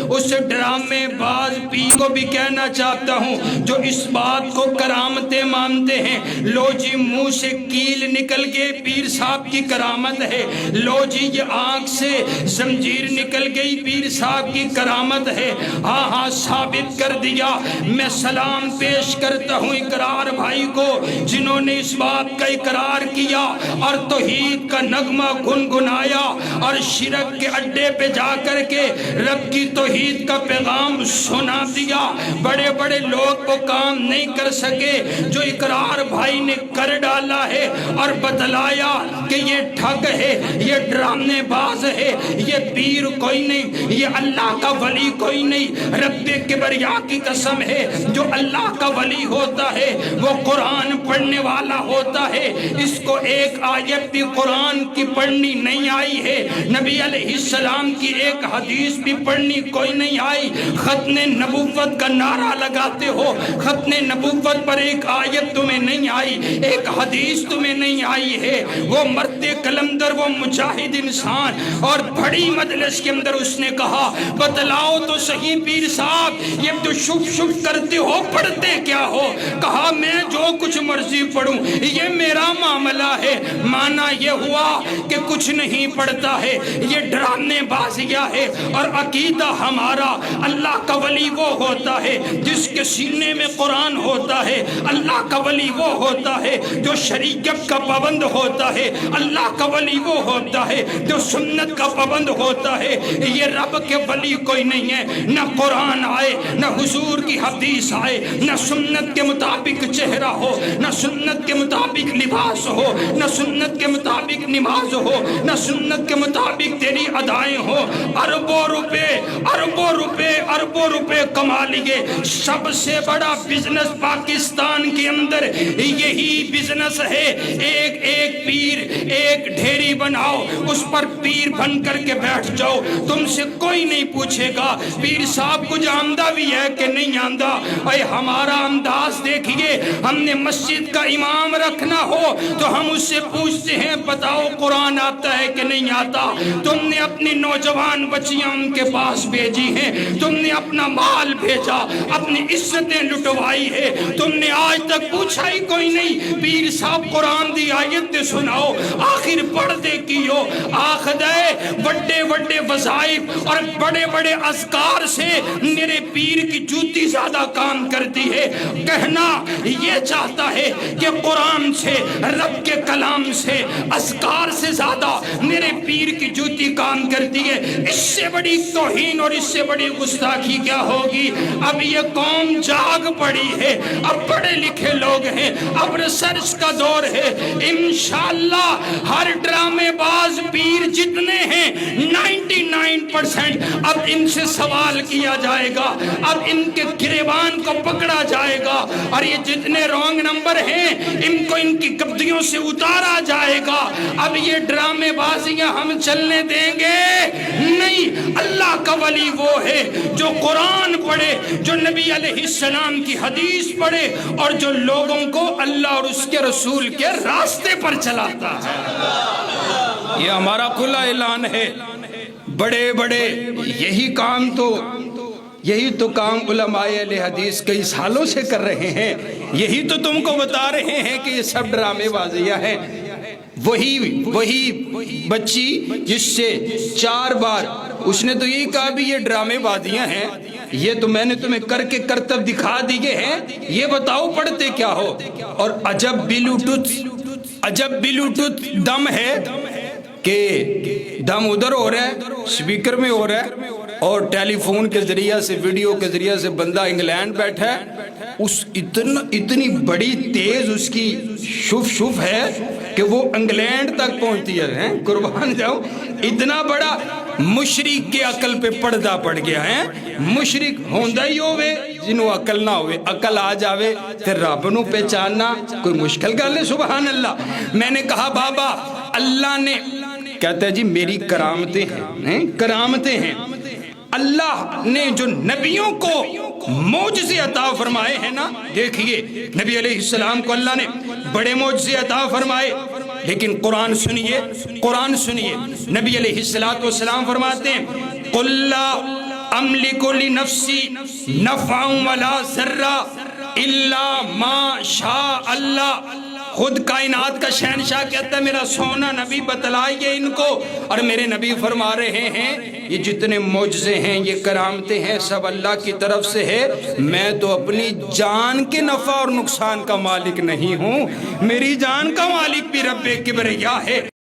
اس ڈرامے باز پیر کو بھی کہنا چاہتا ہوں جو اس بات کو کرامتیں مانتے ہیں، لو جی منہ سے کیل نکل گئے پیر صاحب کی کرامت ہے، لو جی یہ آنکھ سے زنجیر نکل گئی پیر صاحب کی کرامت ہے، ہاں ہاں ثابت کر دیا۔ میں سلام پیش کرتا ہوں اقرار بھائی کو جنہوں نے اس بات کا اقرار کیا اور توحید کا نغمہ گنگنایا اور شرک کے اڈے پہ جا کر کے رب کی توحید کا پیغام سنا دیا۔ بڑے بڑے لوگ وہ کام نہیں کر سکے جو اقرار بھائی نے کر ڈالا ہے اور بتلایا کہ یہ ٹھگ ہے، یہ ڈرانے باز ہے، یہ پیر کوئی نہیں، یہ اللہ کا ولی کوئی نہیں۔ رب کبریا کی قسم ہے جو اللہ کا ولی ہوتا ہے وہ قرآن پڑھنے والا ہوتا ہے۔ اس کو ایک آیت بھی قرآن کی پڑھنی نہیں آئی ہے، نبی علیہ السلام کی ایک حدیث بھی پڑھنی کوئی نہیں آئی۔ ختم نبوت کا نعرہ لگاتے ہو، ختم نبوت پر ایک آیت تمہیں نہیں آئی، ایک حدیث تمہیں نہیں آئی ہے۔ وہ مرد قلندر، وہ مجاہد انسان، اور بڑی مجلس کے اندر اس نے کہا بتلاؤ تو صحیح پیر صاحب یہ تو شف شف کرتے ہو، پڑھتے کیا ہو؟ کہا میں جو کچھ مرضی پڑھوں یہ میرا معاملہ ہے۔ مانا یہ ہوا کہ کچھ نہیں پڑھتا ہے، یہ ڈرانے بازیاں ہے، اور عقیدہ ہمارا اللہ کا ولی وہ ہوتا ہے جس کے سینے میں قرآن ہوتا ہے، اللہ کا ولی وہ ہوتا ہے جو شریعت کا پابند ہوتا ہے، اللہ کا ولی وہ ہوتا ہے جو سنت کا پابند ہوتا ہے۔ یہ رب کے ولی کوئی نہیں ہے، نہ قرآن آئے، نہ حضور کی حدیث آئے، نہ سنت کے مطابق چہرہ ہو، نہ سنت کے مطابق لباس ہو، نہ سنت کے مطابق نماز ہو، نہ سنت کے مطابق تیری ادائیں ہو۔ اربوں روپے کما لیے، سب سے بڑا بزنس پاکستان کے اندر یہی بزنس ہے۔ ایک ایک پیر، ایک ڈھیری بناؤ، اس پر پیر بن کر کے بیٹھ جاؤ، تم سے کوئی نہیں پوچھے گا پیر صاحب کچھ آمدہ بھی ہے کہ نہیں آمدہ۔ اے ہمارا انداز دیکھیے، ہم نے مسجد کا امام رکھنا ہو تو ہم اس سے پوچھتے ہیں بتاؤ قرآن آتا ہے کہ نہیں آتا۔ تم نے اپنی نوجوان بچیاں ان کے پاس بھیجی ہیں، تم نے اپنا مال بھیجا، اپنی عزتیں لٹوائی ہے، تم نے آج تک پوچھا ہی کوئی نہیں پیر صاحب قرآن دی آیت سناؤ، آخر پڑھتے کیوں؟ آخدے بڑے بڑے وظائف اور بڑے بڑے اذکار سے میرے پیر کی جوتی زیادہ کام کرتی ہے۔ کہنا یہ چاہتا ہے کہ قرآن سے، رب کے کلام سے، اذکار سے زیادہ میرے پیر کی جوتی کام کرتی ہے۔ اس سے بڑی توہین اور اس سے بڑی گستاخی کیا ہوگی؟ اب یہ قوم جاگ پڑی ہے، اب پڑھے لکھے لوگ ہیں، اب ریسرچ کا دور ہے۔ انشاءاللہ ہر ڈرامے باز پیر جتنے ہیں 99% اب ان سے سوال کیا جائے گا، اب ان کے گریبان کو پکڑا جائے گا، اور یہ جتنے رونگ نمبر ہیں ان کو ان کی گدیوں سے اتارا جائے گا۔ اب یہ ڈرامے بازیاں ہم چلنے دیں گے نہیں۔ اللہ کا ولی وہ ہے جو قرآن پڑھے، جو نبی علیہ السلام کی حدیث پڑھے، اور جو لوگوں کو اللہ اور اس کے رسول کے راستے پر چلاتا ہے۔ یہ ہمارا کھلا اعلان ہے۔ بڑے بڑے یہی تو کام علماء اہل حدیث کئی سالوں سے کر رہے ہیں، یہی تو تم کو بتا رہے ہیں کہ یہ سب ڈرامے بازیاں ہیں۔ وہی بچی جس سے 4 بار اس نے تو یہی کہا بھی یہ ڈرامے بازیاں ہیں، یہ تو میں نے تمہیں کر کے کرتب دکھا دیے ہیں، یہ بتاؤ پڑھتے کیا ہو؟ اور عجب بلوٹوتھ دم ہے کہ دم ادھر ہو رہا ہے، سپیکر میں ہو رہا ہے، اور ٹیلی فون کے ذریعہ سے، ویڈیو کے ذریعہ سے بندہ انگلینڈ بیٹھا ہے، اتنی بڑی تیز اس کی شف ہے کہ وہ انگلینڈ تک پہنچتی ہے۔ قربان جاؤں، اتنا بڑا مشرک کے عقل پہ پردہ پڑ گیا ہے۔ مشرک ہوندہ ہی ہوئے جنہوں عقل نہ ہوئے، عقل آ جاوے پھر رب نو پہچاننا کوئی مشکل گل ہے۔ سبحان اللہ۔ میں نے کہا بابا اللہ نے، کہتا ہے جی میری کرامتیں ہیں، اللہ نے جو نبیوں کو معجزے عطا فرمائے ہیں نا، دیکھیے نبی علیہ السلام کو اللہ نے بڑے معجزے عطا فرمائے، لیکن قرآن سنیے، نبی علیہ السلام فرماتے ہیں قُلْ لَا املک لنفسی نفعا ولا ضرا الا ما شاء اللہ۔ خود کائنات کا شہنشاہ کہتا ہے میرا سونا نبی بتلائیے ان کو، اور میرے نبی فرما رہے ہیں یہ جتنے معجزے ہیں یہ کرامتیں ہیں سب اللہ کی طرف سے ہے، میں تو اپنی جان کے نفع اور نقصان کا مالک نہیں ہوں، میری جان کا مالک بھی رب کبریا ہے۔